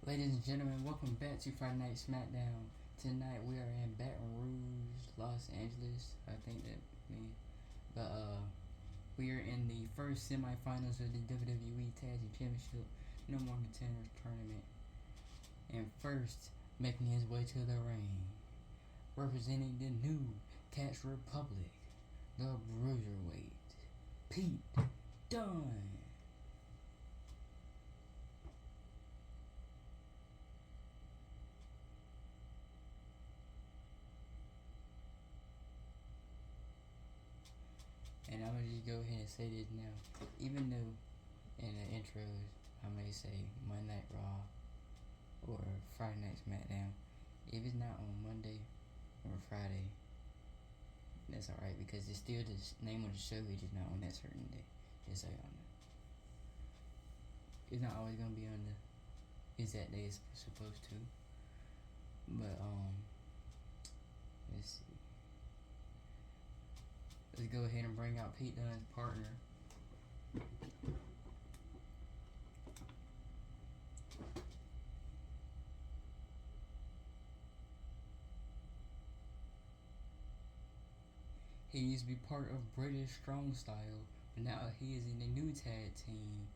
Ladies and gentlemen, welcome back to Friday Night SmackDown. Tonight we are in Baton Rouge, Los Angeles. I think that means, we are in the first semifinals of the WWE Tag Team Championship No More Contenders tournament. And first, making his way to the ring, representing the new Catch Republic, the Bruiserweight, Pete Dunne. And I'm gonna just go ahead and say this now. Even though in the intros I may say Monday Night Raw or Friday Night SmackDown, if it's not on Monday or Friday, that's alright because it's still the name of the show, it's just not on that certain day. Just so y'all know. It's not always gonna be on the exact day it's supposed to. But let's see. Let's go ahead and bring out Pete Dunne's partner. He used to be part of British Strong Style, but now he is in the new tag team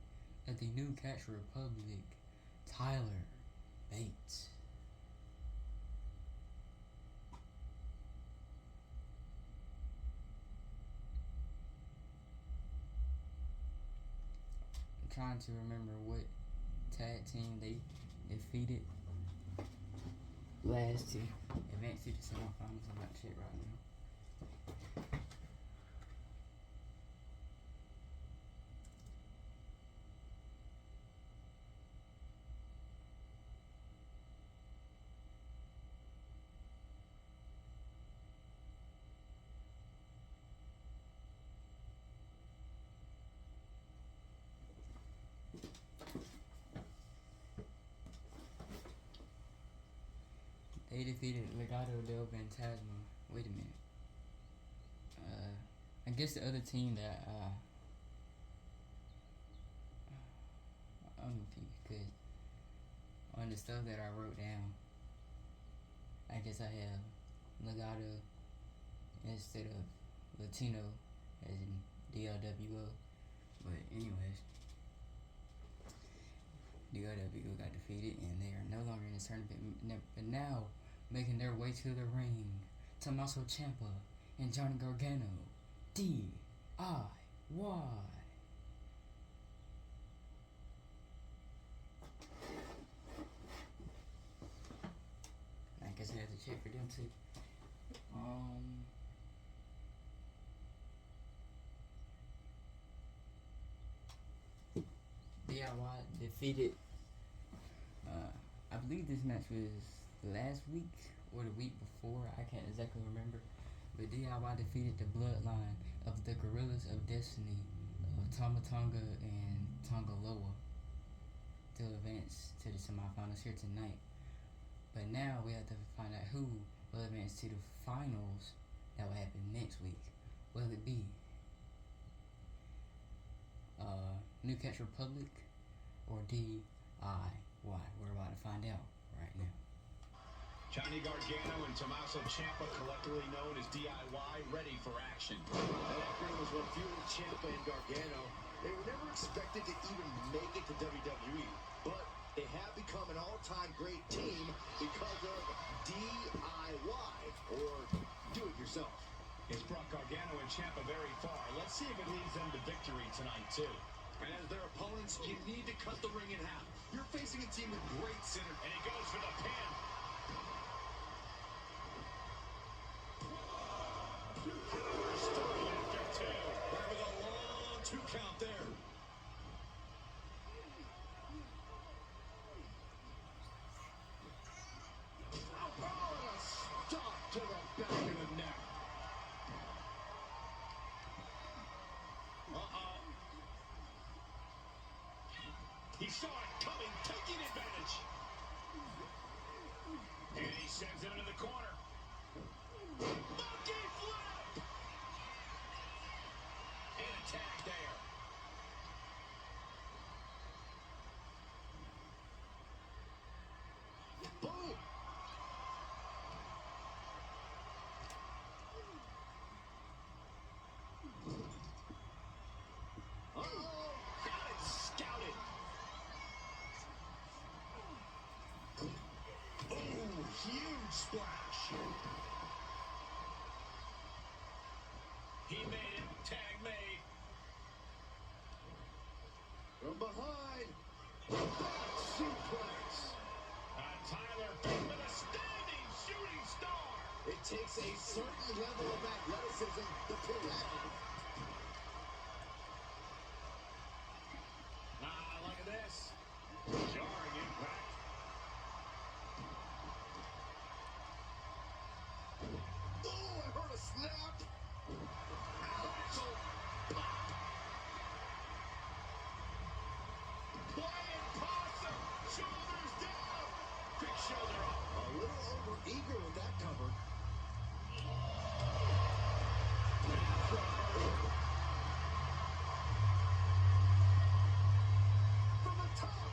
of the new Catch Republic, Tyler Bates. I'm trying to remember what tag team they defeated last to advance to the semifinals. I'm not shit right now. They defeated Legado del Fantasma. Wait a minute. I guess the other team that I'm confused because on the stuff that I wrote down, I guess I have Legado instead of Latino as in DLWO. But anyways, DLWO got defeated and they are no longer in the tournament. But now making their way to the ring, Tommaso Ciampa and Johnny Gargano, DIY. I guess I have to check for them too. DIY defeated. I believe this match was last week or the week before. I can't exactly remember. But DIY defeated the bloodline of the Gorillas of Destiny of Tama Tonga and Tongaloa to advance to the semifinals here tonight. But now we have to find out who will advance to the finals that will happen next week. Will it be New Catch Republic or DIY? We're about to find out right now. Johnny Gargano and Tommaso Ciampa, collectively known as DIY, ready for action. That was what fueled Ciampa and Gargano. They were never expected to even make it to WWE, but they have become an all-time great team because of DIY, or do-it-yourself. It's brought Gargano and Ciampa very far. Let's see if it leads them to victory tonight, too. And as their opponents, you need to cut the ring in half. You're facing a team with great center, and he goes for the pin. After two. There was a long 2 count there. Oh, and a stop to the back of the neck. He saw it coming, taking advantage. And he sends him into the corner. Monkey flip! And a tag there. huge splash. He made it. Tag made. From behind. Back suplex. Tyler Bate with a standing shooting star. It takes a certain level of athleticism to pull that off. Look at this. Jarring impact. Oh, I heard a snap. Axel pop. Flying possum. Shoulders down. Big shoulder up. A little over-eager with that cover. From the top.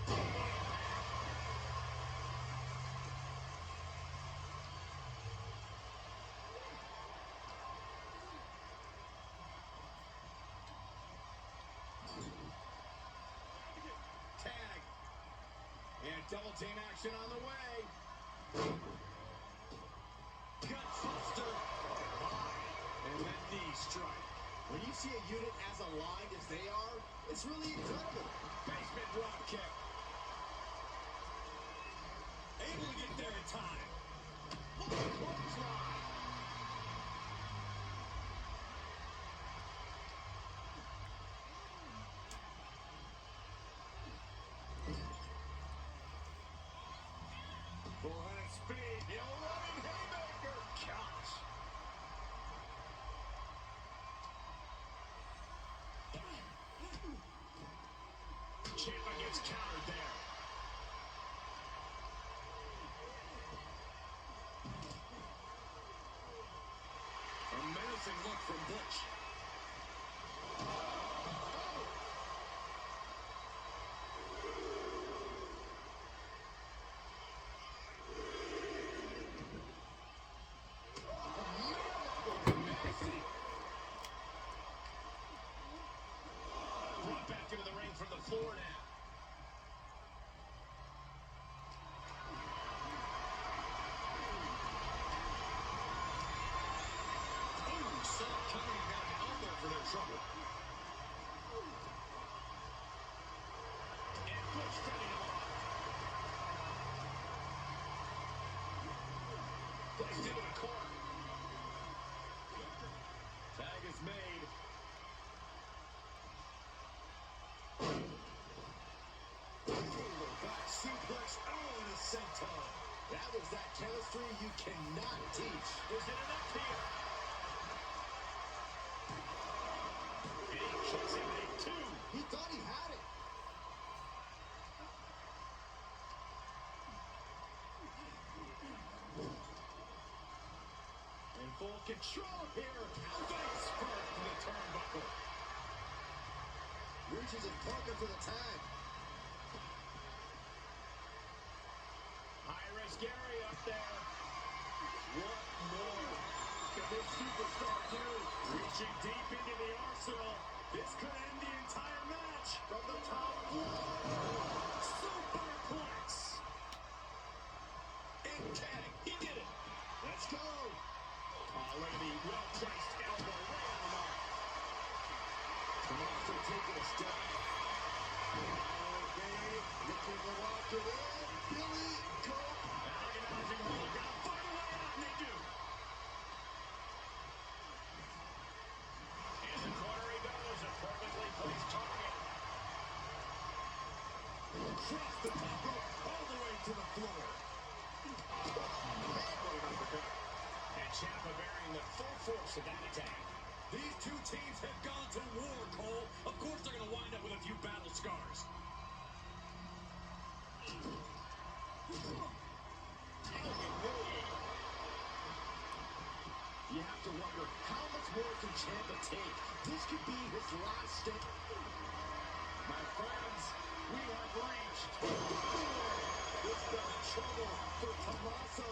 Tag. And double team action on the way. Gutbuster. And that knee strike. When you see a unit as aligned as they are, it's really incredible. Basement drop kick. Able to get there in time. What a clothesline. Full-hand speed. The running haymaker. Couch. Ciampa gets countered there. A menacing look from Butch. Brought back into the ring from the floor now. Coming got an elbow for their trouble. And Butch fending him off. Placed into the corner. Tag is made. Back suplex. Oh, and a senton. That was that chemistry you cannot teach. Is it enough here? He thought he had it. In full control here. Face first from the turnbuckle. Reaches his partner for the tag. High risk area up there. What more can this superstar do? Reaching deep into the arsenal. This could end the entire match from the top floor. Superplex. And tag. He did it. Let's go. Oh, look at the well-placed elbow right on the mark. Carmelo taking a step. Okay. Looking to lock it in. Billy, go. Agonizing roll down. Find a way out, and they do. In the corner he goes. A perfectly placed target. Across the top rope. All the way to the floor. What an uppercut. And Ciampa bearing the full force of that attack. These two teams have gone to war, Cole. Of course they're going to wind up with a few battle scars. You have to wonder, how much more can Ciampa take? This could be his last step. My friends, we have reached. This spells trouble for Tommaso.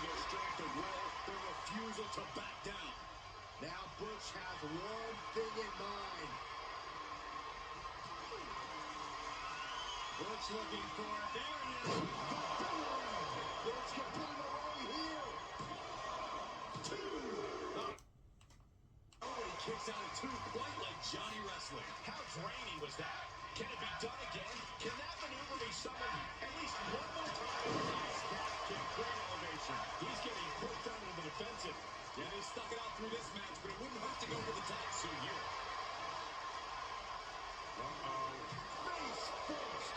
their strength of will, their refusal to back down. Now Butch has one thing in mind. Butch looking for it. There it is. Butch can put it away here. Two. Oh, he kicks out at two, quite like Johnny Wrestling. How draining was that? Can it be done again? Can that maneuver be summoned at least one more time? That can great elevation. He's getting pushed down to the defensive. Yeah, they stuck it out through this match, but it wouldn't hurt to go for the tag soon here. Uh-oh. Face first.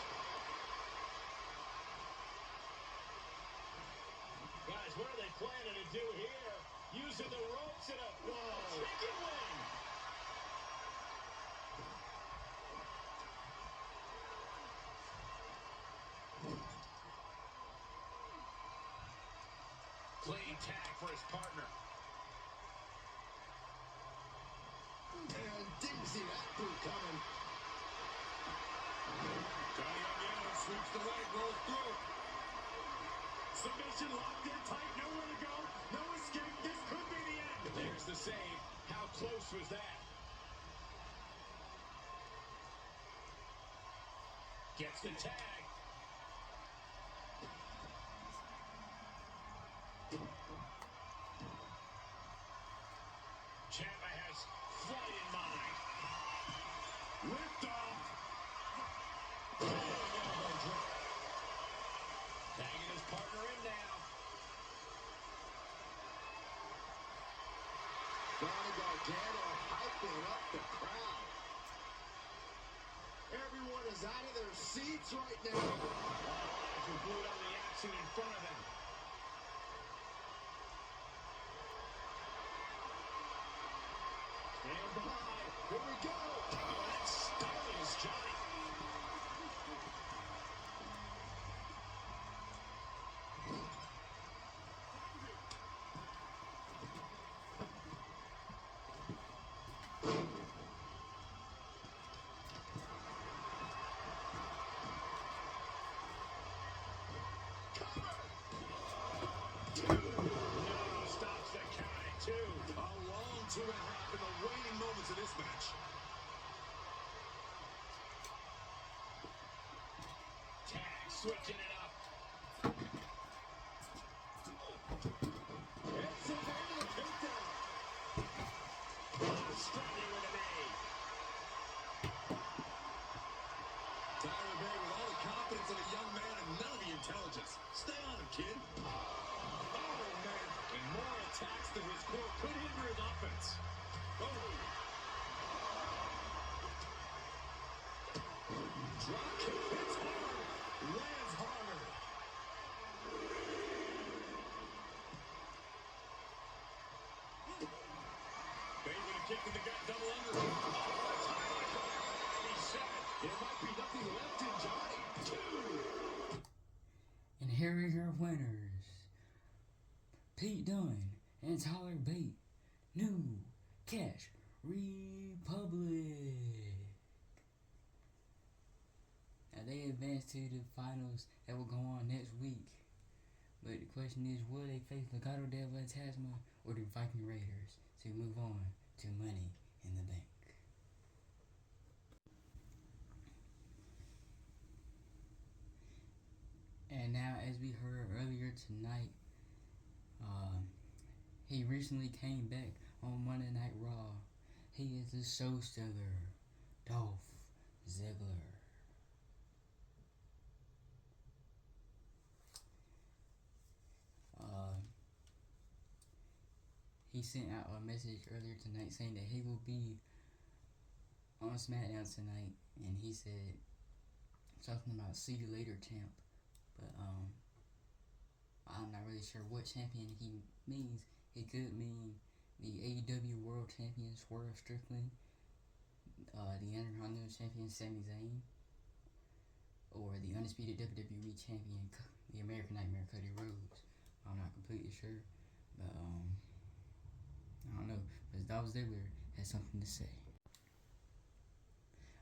Guys, what are they planning to do here? Using the ropes in a chicken wing. Clean tag for his partner. And didn't see that boot coming. Johnny Gargano sweeps the leg, rolls through. Submission locked in tight, nowhere to go, no escape. This could be the end. There's the save. How close was that? Gets the tag. Ciampa has flight in mind. Lift off. Elbow drop. Tagging his partner in now. Johnny Gargano hyping up the crowd. Everyone is out of their seats right now. All eyes are glued on the action in front of them. Stand by. Here we go. Oh, that stuns Johnny. Two and a half in the waning moments of this match. Tag, switching it up. It's a regular takedown. Standing with an A. Tyler Bay with all the confidence of a young man and none of the intelligence. Stay on him, kid. Oh, man. And more attacks than his core could hinder his offense. Oh. Drop kick hits hard. Lands harder. Baby kick in the gut, double under. He said there might be nothing left in Johnny. Two. And here are your winners. Pete Dunne and Tyler Bate. New Cash Republic. Now they advanced to the finals that will go on next week. But the question is, will they face Legado del Fantasma or the Viking Raiders to move on to Money in the Bank? And now, as we heard earlier tonight, he recently came back on Monday Night Raw. He is the show stealer, Dolph Ziggler. He sent out a message earlier tonight saying that he will be on SmackDown tonight, and he said something about "see you later, champ." But I'm not really sure what champion he means. He could mean the AEW World Champion Swerve Strickland, the Intercontinental Champion Sami Zayn, or the Undisputed WWE Champion, the American Nightmare Cody Rhodes. I'm not completely sure, but I don't know. But Dolph Ziggler has something to say.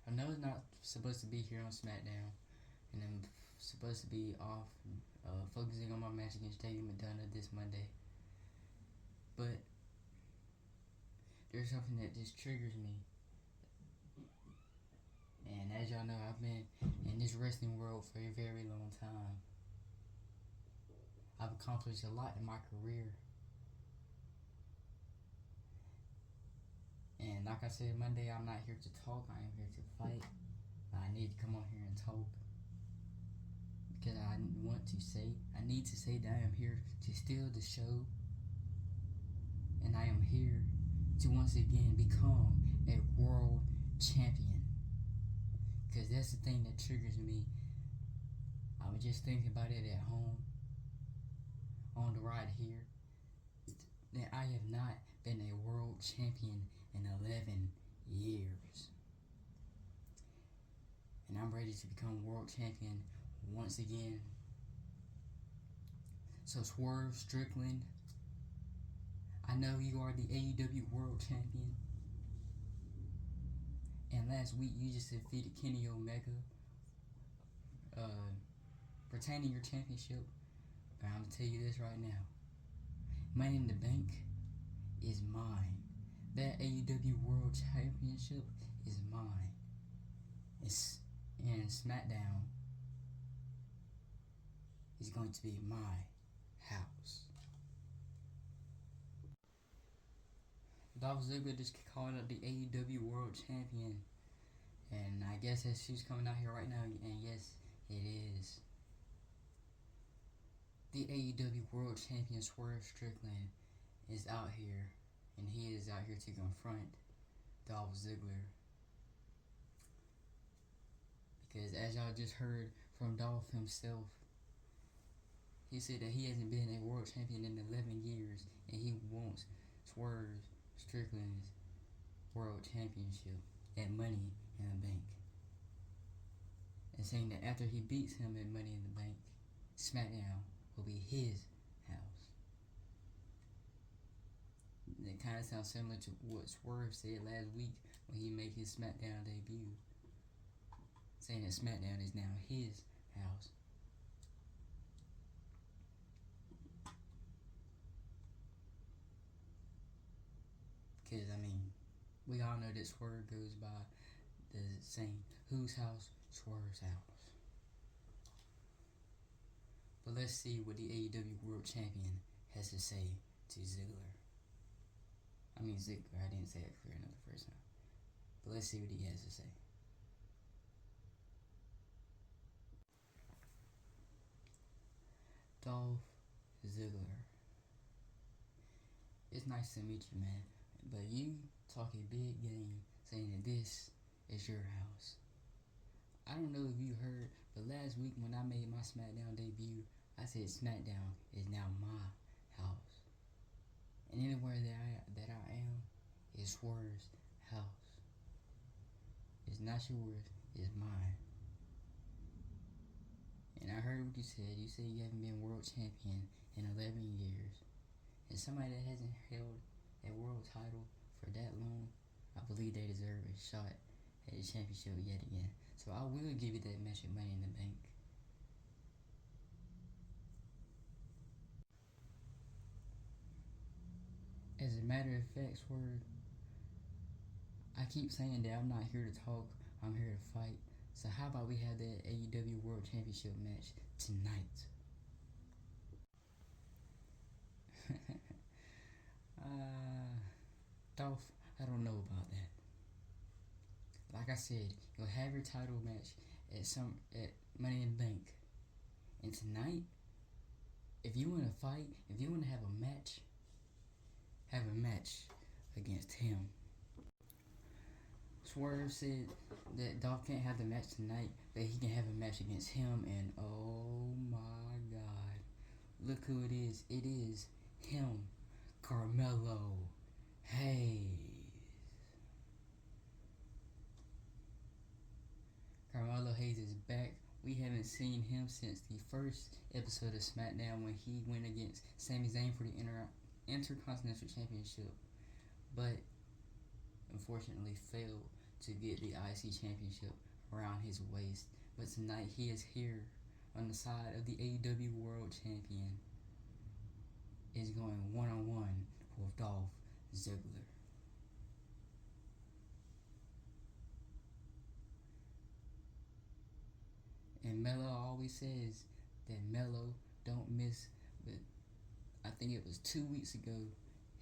I know it's not supposed to be here on SmackDown, and then supposed to be off, focusing on my match against J.D. Madonna this Monday. But there's something that just triggers me. And as y'all know, I've been in this wrestling world for a very long time. I've accomplished a lot in my career. And like I said, Monday, I'm not here to talk. I am here to fight. I need to come on here and talk. Because I need to say that I am here to steal the show. And I am here to once again become a world champion. Because that's the thing that triggers me. I was just thinking about it at home, on the ride here, that I have not been a world champion in 11 years. And I'm ready to become world champion once again. So Swerve Strickland, I know you are the AEW world champion. And last week you just defeated Kenny Omega, retaining your championship. But I'm gonna tell you this right now: Money in the Bank is mine. That AEW World Championship is mine. And SmackDown is going to be my house. Dolph Ziggler just called up the AEW World Champion. And I guess that she's coming out here right now. And yes, it is. The AEW World Champion Swerve Strickland is out here. And he is out here to confront Dolph Ziggler. Because as y'all just heard from Dolph himself, he said that he hasn't been a world champion in 11 years. And he wants Swerve Strickland's world championship at Money in the Bank. And saying that after he beats him at Money in the Bank, SmackDown will be his house. It kind of sounds similar to what Swerve said last week when he made his SmackDown debut, saying that SmackDown is now his house. Because, I mean, we all know that Swerve goes by the saying, whose house? Swerve's house. But let's see what the AEW World Champion has to say to Ziggler. I mean Ziggler, I didn't say it clear enough the first time. But let's see what he has to say. Dolph Ziggler. It's nice to meet you, man. But you talk a big game saying that this is your house. I don't know if you heard, but last week when I made my SmackDown debut, I said SmackDown is now my house. And anywhere that I am is Swerve's house. It's not yours, it's mine. And I heard what you said. You said you haven't been world champion in 11 years. And somebody that hasn't held a world title for that long, I believe they deserve a shot at the championship yet again. So I will give you that match at Money in the Bank. As a matter of fact, Swerve, I keep saying that I'm not here to talk, I'm here to fight. So how about we have that AEW World Championship match tonight? Dolph, I don't know about that. Like I said, you'll have your title match at Money in the Bank. And tonight, if you want to fight, if you want to have a match against him. Swerve said that Dolph can't have the match tonight, but he can have a match against him, and oh my God, look who it is. It is him, Carmelo Hayes. Carmelo Hayes is back. We haven't seen him since the first episode of SmackDown when he went against Sami Zayn for the Intercontinental Championship, but unfortunately failed to get the IC Championship around his waist. But tonight he is here on the side of the AEW World Champion is going one-on-one with Dolph Ziggler. And Melo always says that Melo don't miss, but I think it was 2 weeks ago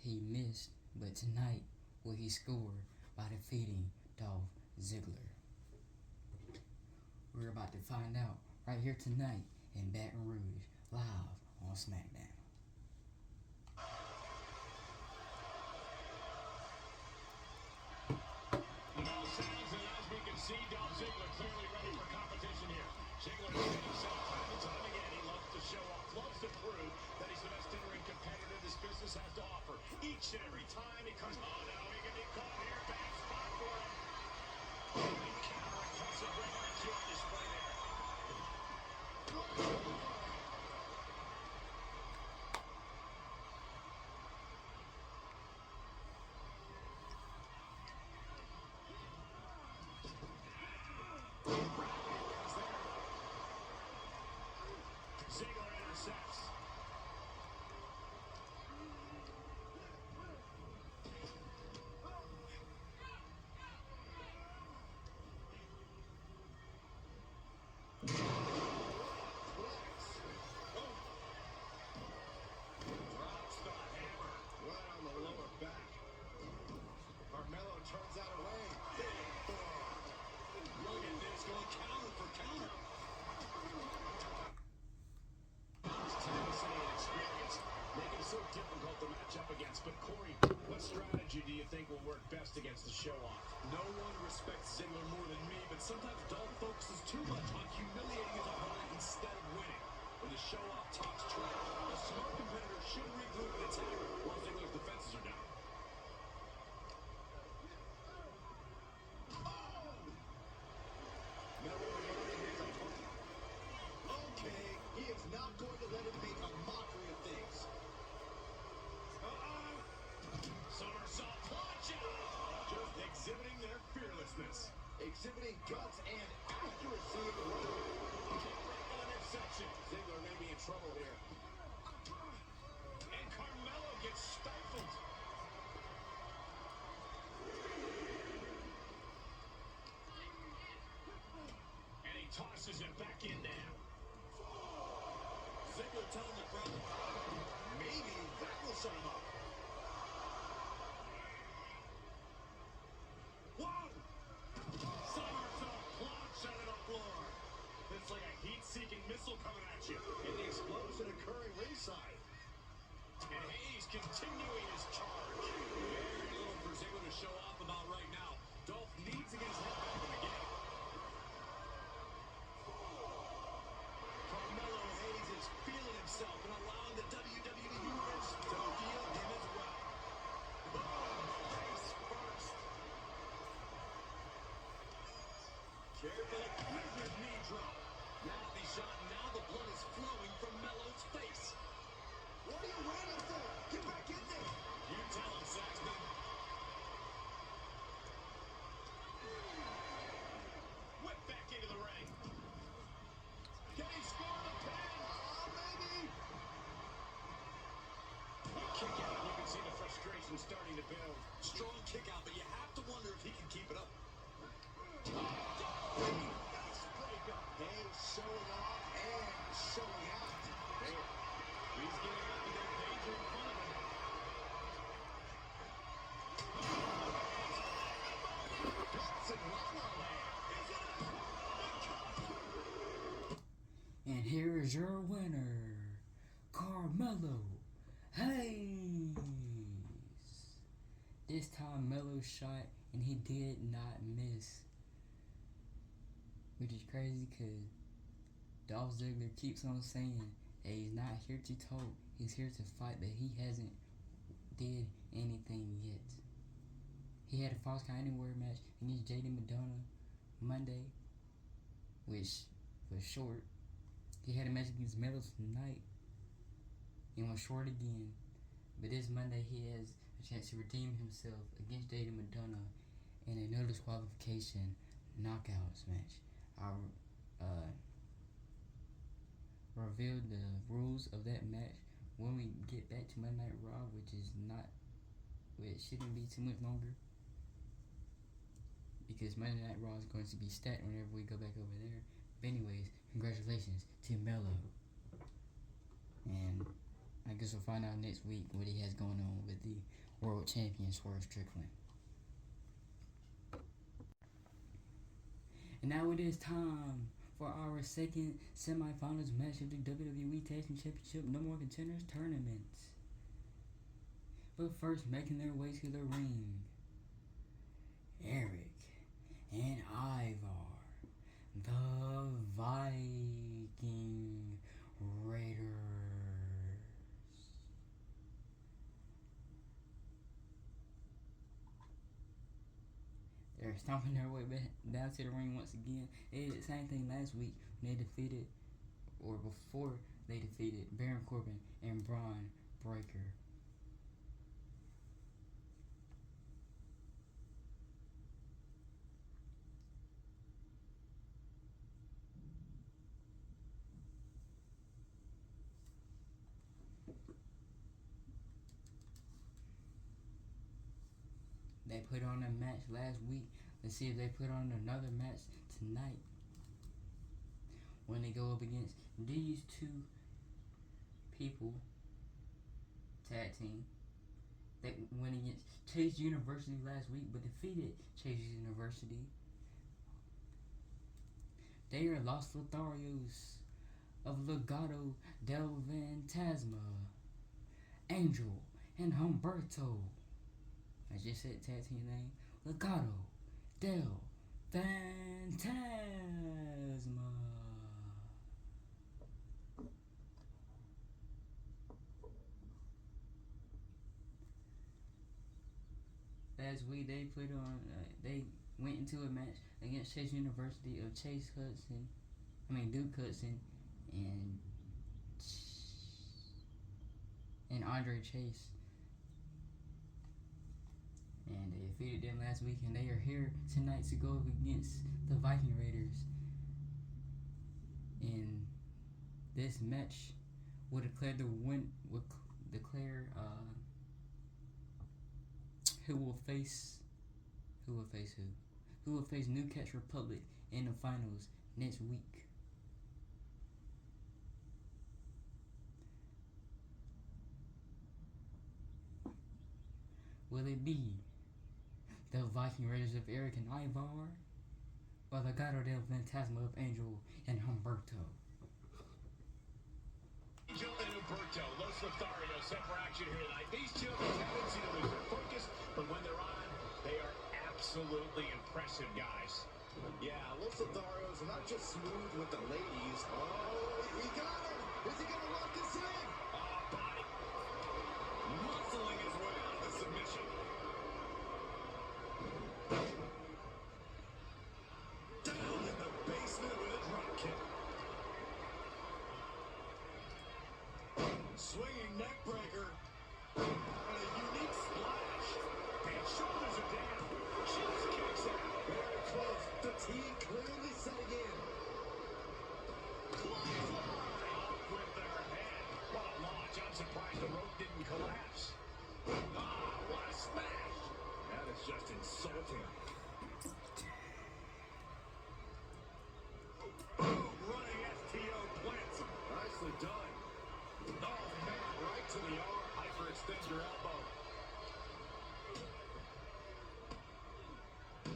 he missed, but tonight will he score by defeating Dolph Ziggler? We're about to find out right here tonight in Baton Rouge, live on SmackDown. As we can see, Dolph Ziggler clearly ready for competition here. Ziggler has shown himself time and time again. He loves to show off, loves to prove that he's the best in-ring competitor this business has to offer. Each and every time he comes, oh no, he can be caught here. Bad spot for him. Counter impressive ring IQ on display there. Ziggler intercepts. Drops the hammer right on the lower back. Carmelo turns that away. Big forearm. Look at this, going counter for counter. Tenacity and experience make it so difficult to match up against. But Corey, what strategy do you think will work best against the show-off? No one respects Ziggler more than me, but sometimes Dolph focuses too much on humiliating his opponent instead of winning. When the show-off talks trash, a smart competitor should regroup and attack while Ziggler's defenses are down. Okay, he is not going to let him make a mockery of things. Somersault plunge! Just exhibiting their fearlessness. Exhibiting guts and accuracy. Interception. Ziggler may be in trouble here. And Carmelo gets stifled. And he tosses it back in now. Ziggler telling the crowd, maybe that will shut him up. Whoa! Somersault plunge onto the floor. It's like a heat-seeking missile coming at you. And the explosion occurring ringside. And Hayes continuing his charge. Very little for Ziggler to show off about right now. Dolph needs to get his head back in the game. Carmelo Hayes is feeling himself and allowing the WWE Universe to feel him as well. Face first. Carefully, measured knee drop. Now the shot, now the blood is flowing from Melo's face. What are you waiting for? Get back in there. You tell him, Saxton. Whip back into the ring. Can he score the pin? Maybe. Kick out. You can see the frustration starting to build. Strong kick out, but you have to wonder if he can keep it up. Nice breakup. Hey, showing off and showing out. Hey, he's getting up and there's danger in front of him. Drops in La La Land. Is it a... And here is your winner, Carmelo Hayes. This time Melo shot and he did not miss. Which is crazy because Dolph Ziggler keeps on saying that he's not here to talk, he's here to fight, but he hasn't did anything yet. He had a Falls Count Anywhere match against JD Madonna Monday, which was short. He had a match against Melo tonight and was short again. But this Monday he has a chance to redeem himself against JD Madonna in a no disqualification knockouts match. reveal the rules of that match when we get back to Monday Night Raw, which shouldn't be too much longer, because Monday Night Raw is going to be stacked whenever we go back over there. But anyways, congratulations to Melo, and I guess we'll find out next week what he has going on with the World Champion Swerve Strickland. And now it is time for our second semifinals match of the WWE Tag Team Championship No More Contenders Tournament. But first, making their way to the ring, Eric and Ivar, the Viking Raiders. They're stomping their way back down to the ring once again. They did the same thing last week when they defeated, or before they defeated, Baron Corbin and Braun Breaker. They put on a match last week. Let's see if they put on another match tonight when they go up against these two people, tag team. They went against Chase University last week, but defeated Chase University. They are Los Lotharios of Legado del Fantasma, Angel and Humberto. I just said tag team name, Legado del Fantasma. Last week they they went into a match against Chase University of Duke Hudson and Andre Chase. And they defeated them last week, and they are here tonight to go up against the Viking Raiders. And this match will declare who will face New Catch Republic in the finals next week. Will it be the Viking Raiders of Eric and Ivar, or the Legado del Fantasma of Angel and Humberto? Angel and Humberto, Los Lotharios set for action here tonight. These two have a tendency to lose their focus, but when they're on, they are absolutely impressive guys. Yeah, Los Lotharios are not just smooth with the ladies. Oh, he got him! Is he going to lock this in? Body. Muscling his way out of the submission. Down in the basement with a drop kick. Swinging neck breaker. And a unique splash. And shoulders are down. Chest kicks out. Very close. Fatigue clearly setting in. Off with their head. What a launch. I'm surprised the rope didn't collapse. What a smash. That is just insulting. Boom, running STO plants him. Nicely done. Oh, man, right to the arm. Hyperextend your elbow.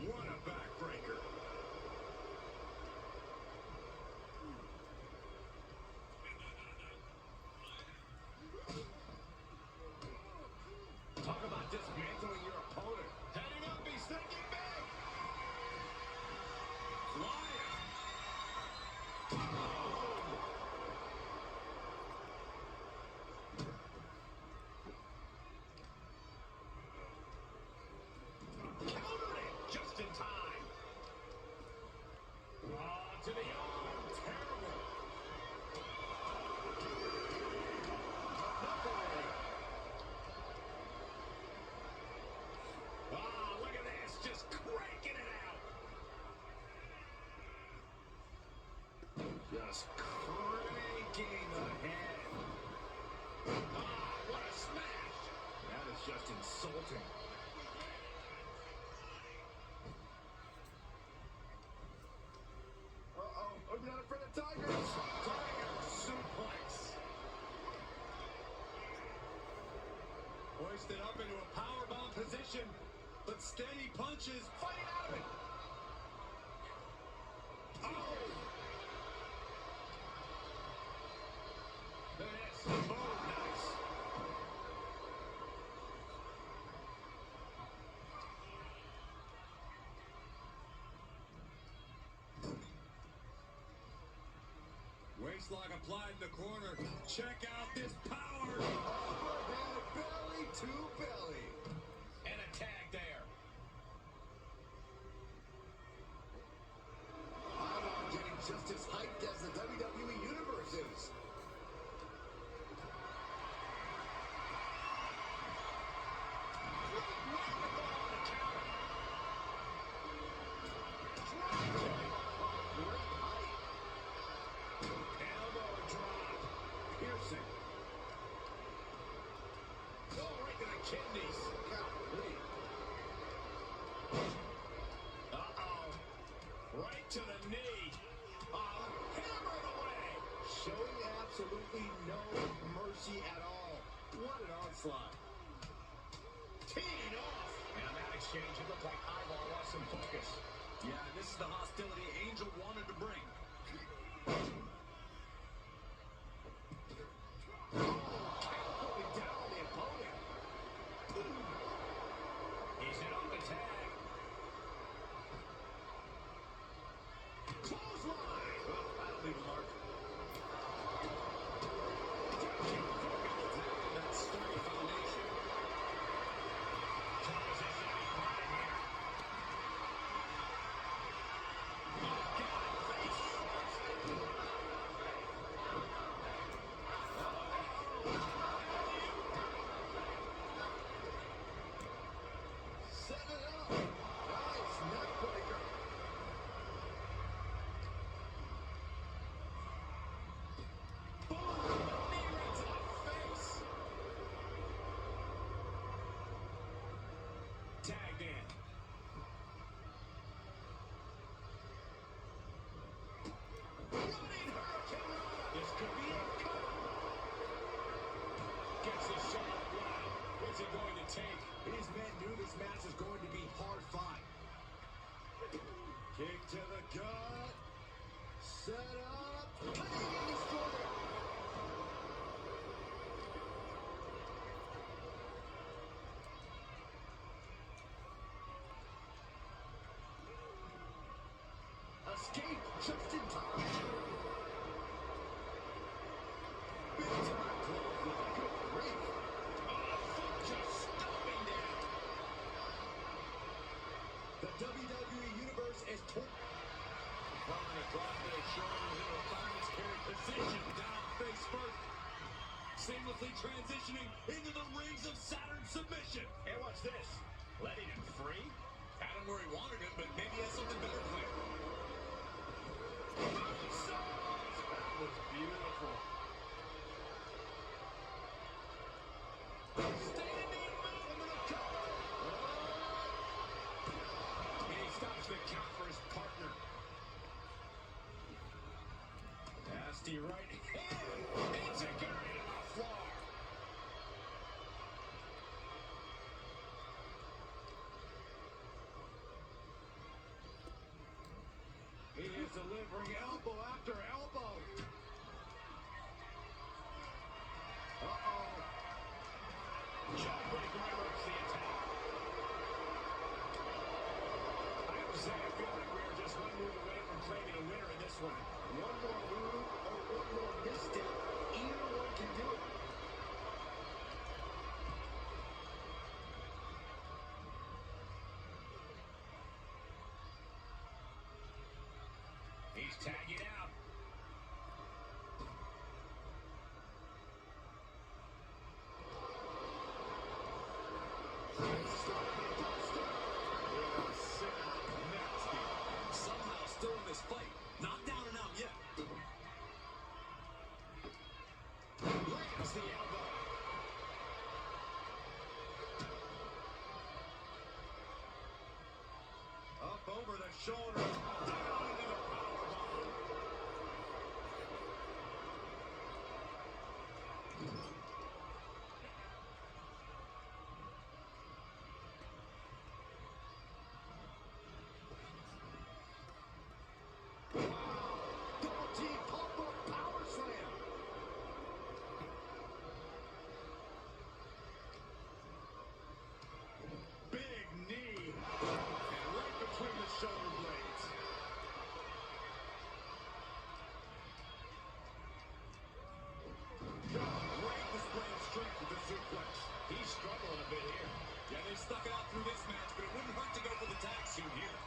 What a backbreaker. Talk about dismantling your opponent. Heading up, he's thinking big. Flying. Countered it just in time. To the arm. Terrible. Look at this. Just cranking it out. Just cranking Breaking the head. Ah, what a smash. That is just insulting. Uh-oh. I'm not afraid of tigers. Tiger suplex. Hoisted up into a powerbomb position, but steady punches, fighting out of it. Oh! This, oh, nice. Waistlock applied in the corner. Check out this power. Overhead belly to belly. And a tag there. I'm getting just as hyped as the WWE Universe is. Kidneys. Golly. Uh-oh. Right to the knee. Hammered away. Showing absolutely no mercy at all. What an onslaught. Teeing off. And that exchange, it looked like eyeball lost some focus. Yeah, this is the hostility Angel wanted to bring. Tagged in. Running Hurricane Run. This could be it. Gets the shot up line. What's it going to take? These men knew this match was going to be hard fought. Kick to the gut. Set up. Canadian Destroyer. Escape just in time. Big time blow. Good grief. Foot just stomping down. The WWE Universe is torn. Applying across their shoulders into a finance carry position. Down face first. Seamlessly transitioning into the rings of Saturn submission. And watch this. Letting him free. Had him where he wanted him, but maybe he has something better planned. That was beautiful. Standing move into the cover. And he stops the count for his partner. Nasty right hand. It's a carry to the floor. He is delivering elbow after elbow. Uh-oh. Jawbreaker interrupts the attack. I have to say, I feel like we are just one move away from claiming a winner in this one. One more move or one more misstep. Either one can do it. He's tagging out. Somehow still in this fight. Not down and out yet. over the shoulder. Down into the powerbomb. Double team pop-up power slam. Big knee. And right between the shoulder blades. Great display of strength with the suplex. He's struggling a bit here. Yeah, they stuck it out through this match, but it wouldn't hurt to go for the tag soon here.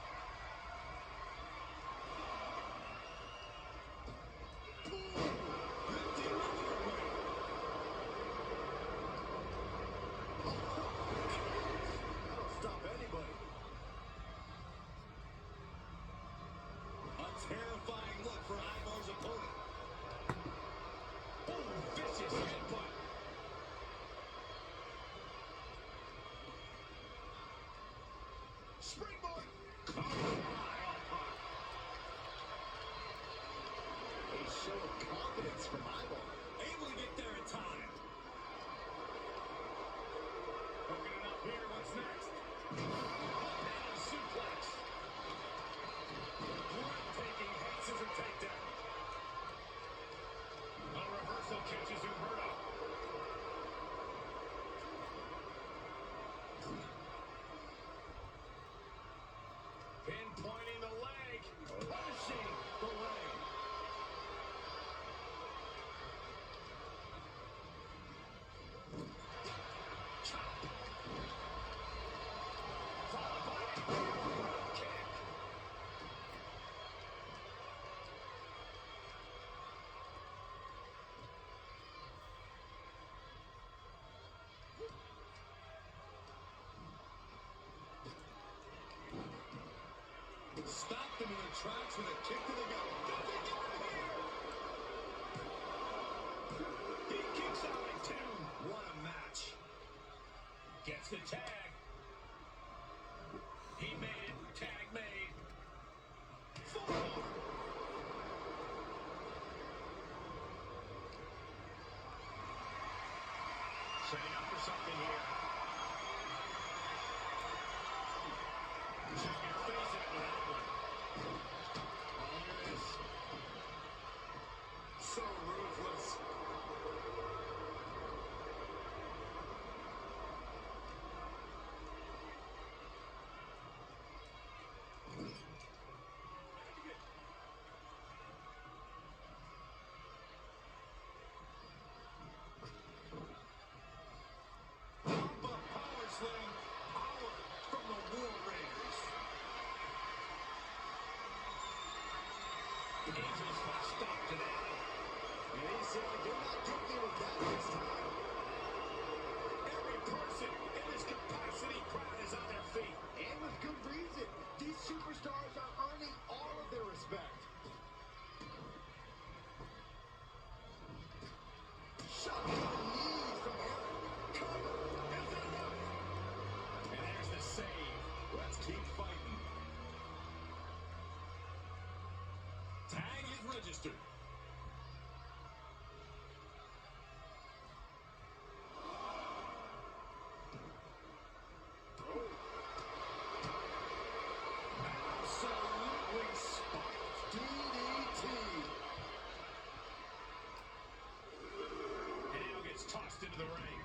That'll stop anybody. A terrifying look for Ivar's opponent. Oh, vicious headbutt. Springboard. A show of confidence from Ivar. Able to get there in time. Hooking it up here. What's next? Up-and suplex. Breathtaking head scissor takedown. A reversal catches Humberto. Pinpointing the leg. Punishing the leg. Chop. Followed by a kick. Stopped him in the tracks with a kick to the gut. Does he get him here? He kicks out at two. What a match. Gets the tag. He made it. Tag made. Forearm. Setting up for something here. Check your face after that one. Oh, look at this. So ruthless. Pop-up power slam. Power from the War Raiders. Angels must stop today. And he said, "You're not getting me with that this time." Every person in this capacity crowd is on their feet. And with good reason. These superstars are earning all of their respect. Shot to the knees from Eric. Cover. Is it enough? And there's the save. Let's keep fighting. Tag is registered. Absolutely spiked DDT. And now gets tossed into the ring.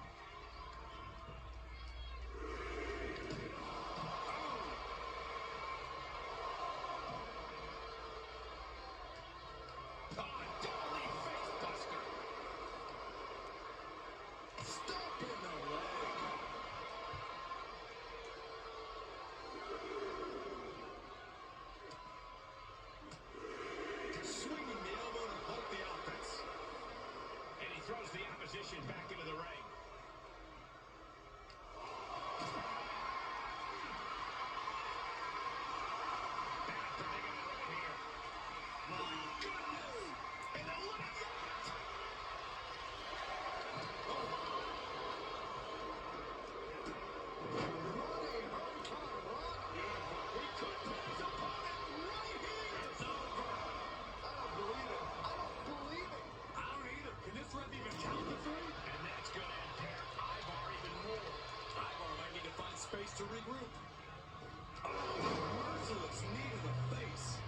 Oh, group. Oh, merciless knee to the face.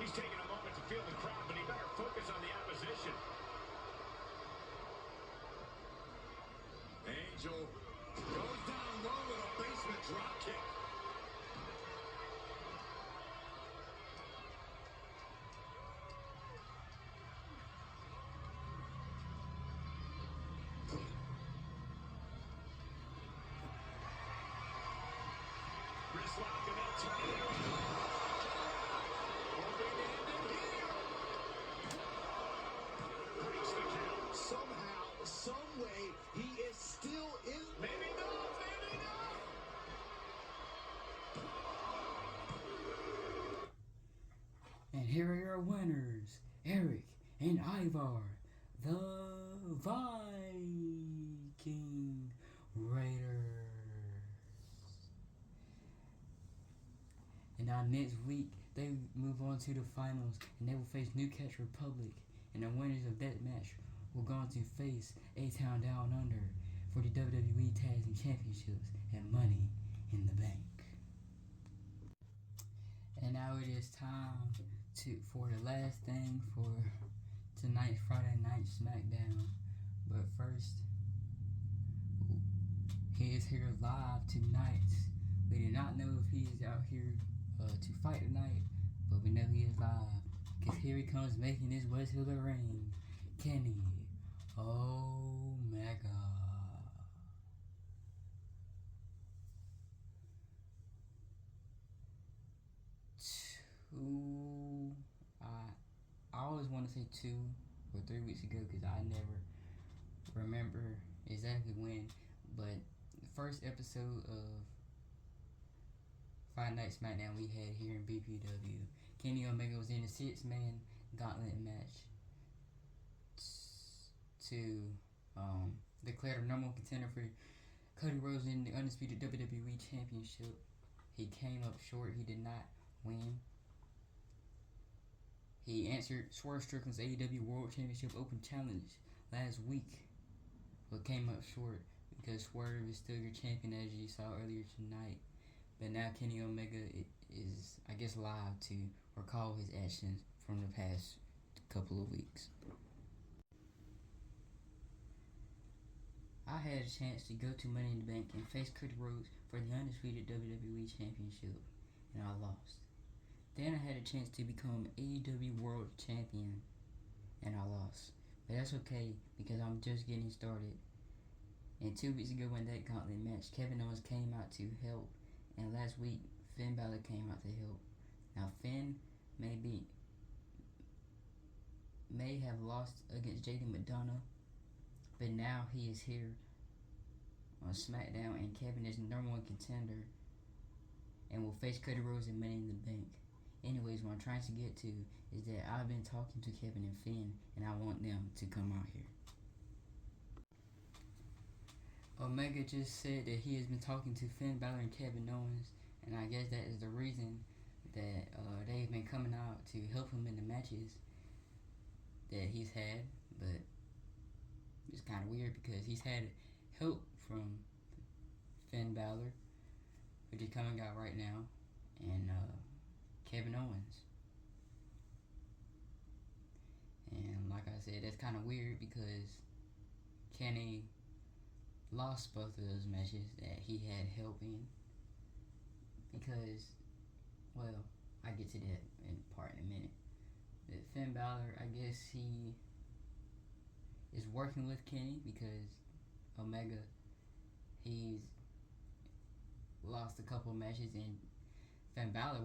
He's taking a moment to feel the crowd, but he better focus on the opposition. Angel goes down low with a basement drop kick. Wrist lock and they'll turn it around. Hoping to end it here. Breaks the count. Somehow, some way, he is still in. Maybe not, maybe not. And here are your winners, Eric and Ivar, the Viking Raiders. And now next week, they move on to the finals, and they will face Newcastle Republic. And the winners of that match will go on to face A-Town Down Under for the WWE Tag Team Championships and Money in the Bank. And now it is time for the last thing for tonight's Friday Night SmackDown. But first, he is here live tonight. We do not know if he is out here to fight tonight, but we know he is live. Because here he comes making his way to the ring. Kenny Omega. I always want to say 2 or 3 weeks ago because I never remember exactly when, but the first episode of Friday Night SmackDown we had here in BPW, Kenny Omega was in a 6-man gauntlet match to declare the number one contender for Cody Rhodes in the Undisputed WWE Championship. He came up short. He did not win. He answered Swerve Strickland's AEW World Championship Open Challenge last week, but came up short because Swerve is still your champion, as you saw earlier tonight. But now Kenny Omega is, I guess, live to recall his actions from the past couple of weeks. I had a chance to go to Money in the Bank and face Cody Rhodes for the Undisputed WWE Championship, and I lost. Then I had a chance to become AEW World Champion, and I lost. But that's okay, because I'm just getting started. And 2 weeks ago in that gauntlet match, Kevin Owens came out to help, and last week, Finn Balor came out to help. Now, Finn may have lost against JD McDonough, but now he is here on SmackDown, and Kevin is the number one contender and will face Cody Rhodes in Money in the Bank. Anyways, what I'm trying to get to is that I've been talking to Kevin and Finn, and I want them to come out here. Omega just said that he has been talking to Finn Balor and Kevin Owens, and I guess that is the reason that they've been coming out to help him in the matches that he's had. But it's kind of weird because he's had help from Finn Balor, which is coming out right now, and Kevin Owens. And like I said, that's kind of weird because Kenny lost both of those matches that he had help in. Because, well, I get to that in part in a minute. But Finn Balor, I guess he is working with Kenny because Omega, he's lost a couple matches, and Finn Balor,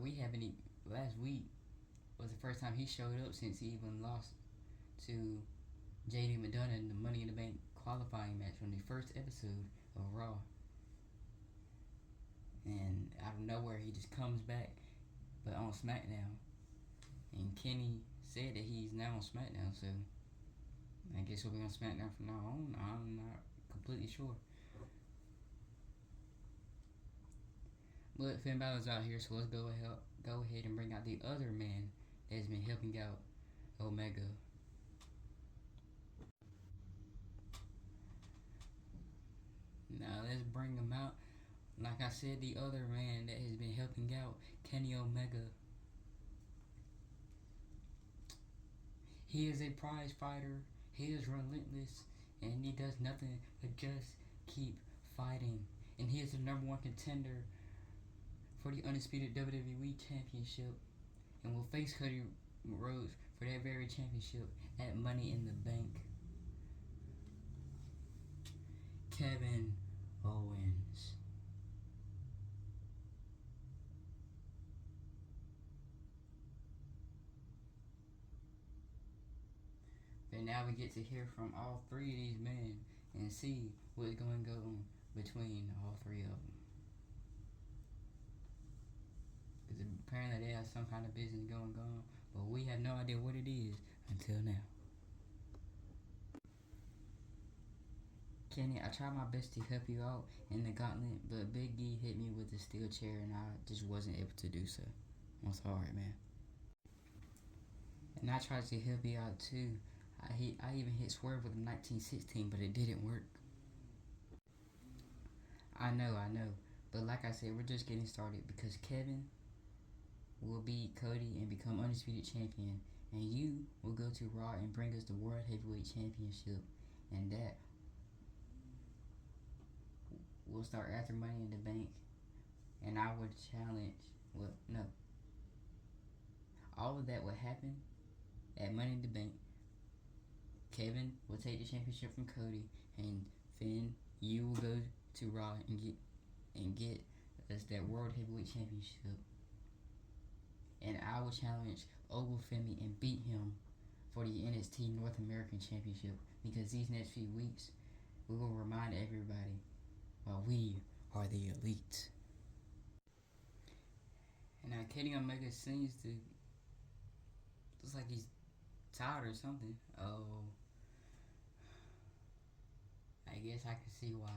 last week was the first time he showed up since he even lost to JD McDonough in the Money in the Bank qualifying match on the first episode of Raw. And out of nowhere, he just comes back, but on SmackDown. And Kenny said that he's now on SmackDown, so I guess he'll be on SmackDown from now on. I'm not completely sure. But Finn Balor's out here, so let's go ahead and bring out the other man that's been helping out Omega. like I said, the other man that has been helping out, Kenny Omega. He is a prize fighter. He is relentless, and he does nothing but just keep fighting. And he is the number one contender for the undisputed WWE Championship, and will face Cody Rhodes for that very championship at Money in the Bank. Kevin Owens. But now we get to hear from all three of these men and see what's going to go on between all three of them. Because apparently they have some kind of business going on, but we have no idea what it is until now. Kenny, I tried my best to help you out in the gauntlet, but Big E hit me with a steel chair and I just wasn't able to do so. I'm sorry, man. And I tried to help you out too. I even hit Swerve with a 1916, but it didn't work. I know. But like I said, we're just getting started because Kevin will beat Cody and become undisputed champion. And you will go to Raw and bring us the World Heavyweight Championship. And that will start after Money in the Bank. And I would challenge, all of that would happen at Money in the Bank. Kevin will take the championship from Cody, and Finn, you will go to Raw and get us that World Heavyweight Championship. And I will challenge Obafemi and beat him for the NXT North American Championship, because these next few weeks we will remind everybody why we are the elite. And now Kenny Omega seems to looks like he's tired or something. Oh, I guess I can see why.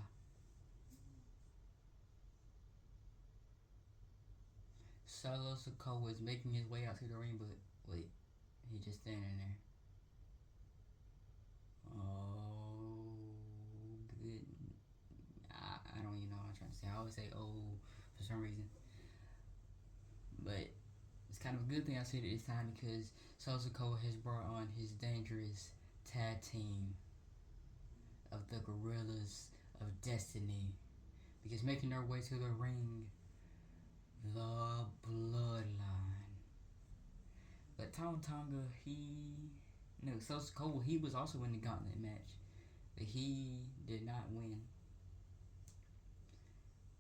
Solo Sikoa is making his way out to the ring, but wait, he's just standing there. Oh, good. I don't even know what I'm trying to say. I always say oh for some reason. But it's kind of a good thing I said it this time, because Solo Sikoa has brought on his dangerous tag team of the Gorillas of Destiny. Because making their way to the ring, the Bloodline. But Tama Tonga, Solo Sikoa, he was also in the gauntlet match, but he did not win.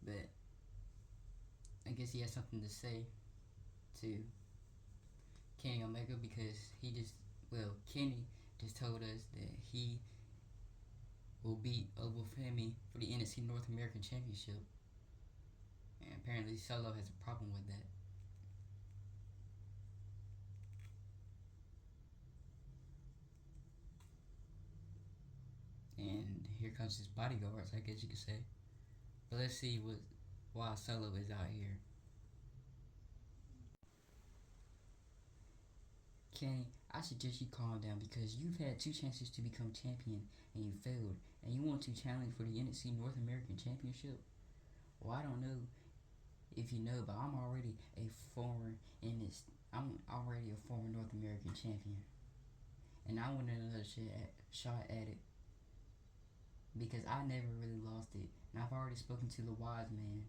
But I guess he has something to say to Kenny Omega, because Kenny just told us that he will beat Obafemi for the NXT North American Championship. And apparently Solo has a problem with that. And here comes his bodyguards, I guess you could say. But let's see why Solo is out here. Kenny, I suggest you calm down, because you've had 2 chances to become champion and you failed, and you want to challenge for the NXT North American Championship. Well, I don't know if you know, but I'm already a former North American champion, and I want another shot at it, because I never really lost it, and I've already spoken to the wise man.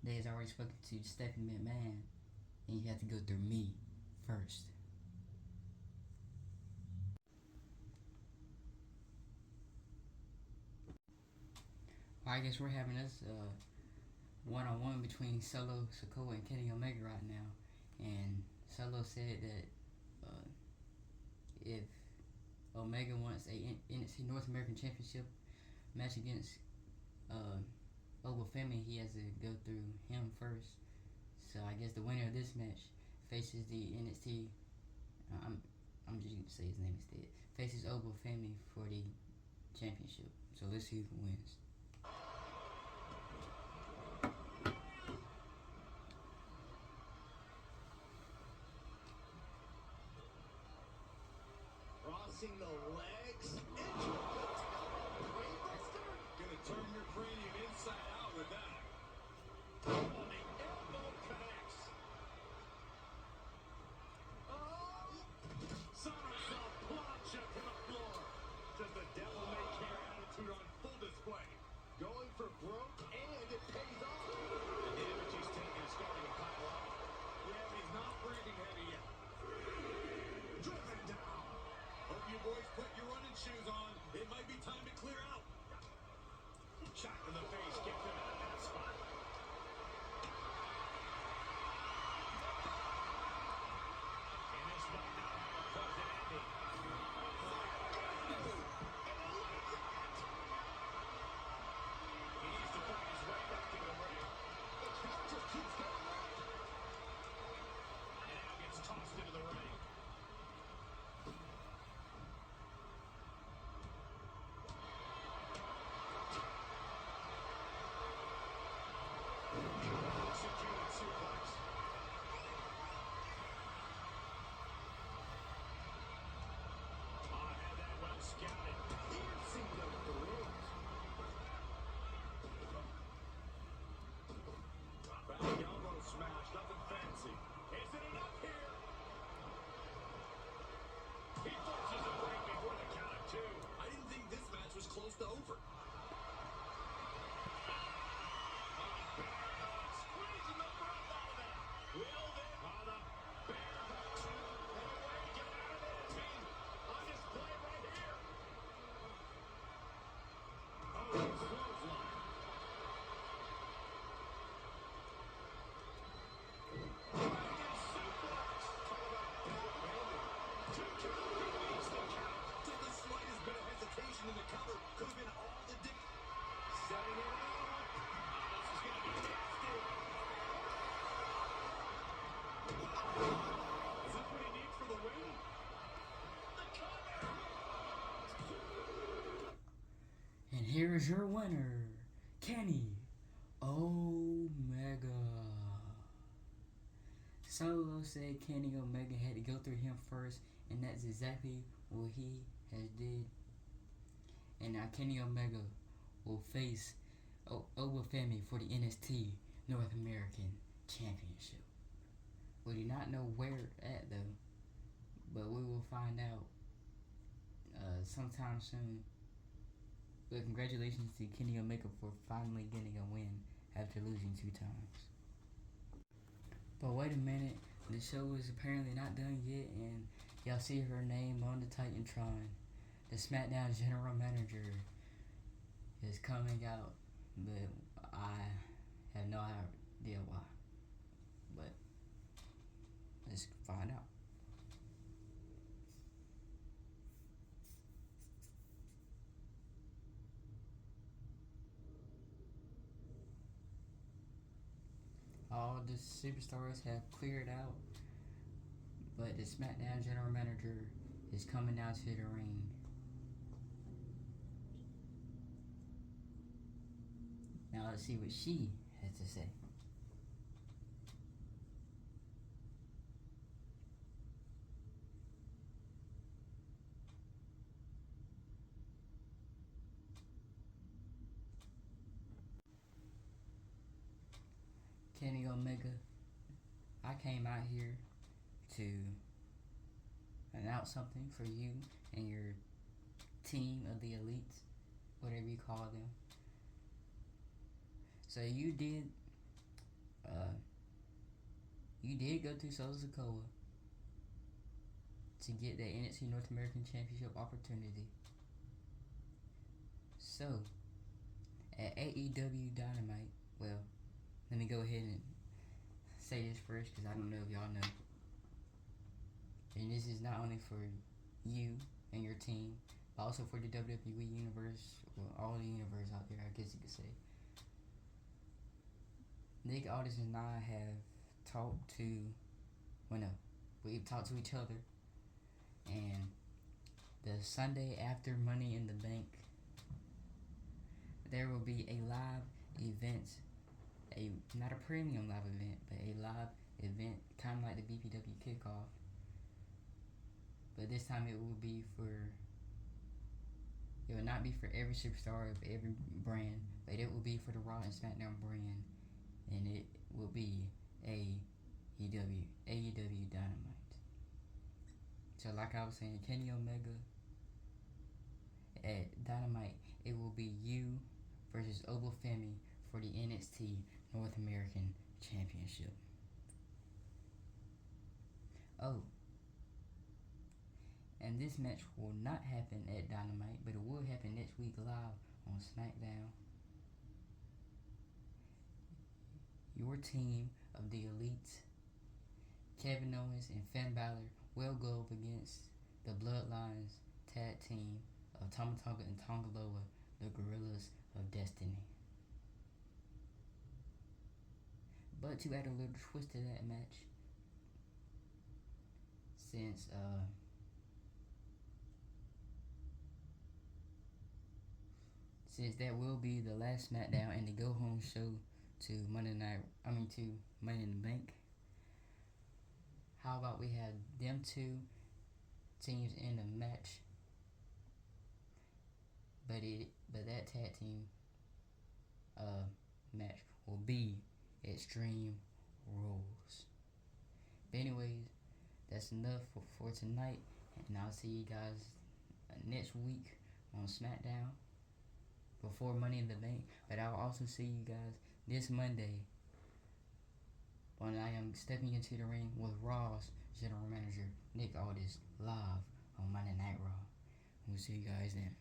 They has already spoken to Stephanie McMahon, and you have to go through me first. Well, I guess we're having this one-on-one between Solo Sikoa and Kenny Omega right now, and Solo said that if Omega wants a NXT North American Championship match against Obafemi, he has to go through him first. So I guess the winner of this match faces the NXT. I'm just gonna say his name instead. Faces Obafemi for the championship. So let's see who wins. Crossing the legs into a brainbuster. Gonna turn your cranium inside out with that. here is your winner, Kenny Omega. Solo said Kenny Omega had to go through him first, and that's exactly what he has did. And now Kenny Omega will face Obafemi for the NXT North American Championship. We do not know where at though, but we will find out sometime soon. But congratulations to Kenny Omega for finally getting a win after losing 2 times. But wait a minute, the show is apparently not done yet, and y'all see her name on the Titantron. The SmackDown General Manager is coming out, but I have no idea why. But let's find out. All the superstars have cleared out, but the SmackDown General Manager is coming out to the ring. Now let's see what she has to say. Kenny Omega, I came out here to announce something for you and your team of the elites, whatever you call them. So you did go through Sokoa to get that NXT North American Championship opportunity. So at AEW Dynamite, well, let me go ahead and say this first because I don't know if y'all know. And this is not only for you and your team, but also for the WWE universe, well, all the universe out there, I guess you could say. Nick Aldis and I have talked to, we've talked to each other, and the Sunday after Money in the Bank, there will be a live event, not a premium live event, but a live event, kind of like the BPW kickoff, but this time it will not be for every superstar of every brand, but it will be for the Raw and SmackDown brand, and it will be AEW Dynamite. So like I was saying, Kenny Omega at Dynamite, it will be you versus Obafemi for the NXT North American Championship. Oh, and this match will not happen at Dynamite, but it will happen next week live on SmackDown. Your team of the Elites, Kevin Owens and Finn Balor, will go up against the Bloodlines tag team of Tama Tonga and Tonga Loa, the Gorillas of Destiny. But to add a little twist to that match, since that will be the last SmackDown and the go home show to Money in the Bank, how about we have them two teams in a match, but that tag team match will be Extreme Rules. But anyways, that's enough for tonight, and I'll see you guys next week on SmackDown before Money in the Bank. But I'll also see you guys this Monday when I am stepping into the ring with Raw's General Manager Nick Aldis live on Monday Night Raw. We'll see you guys then.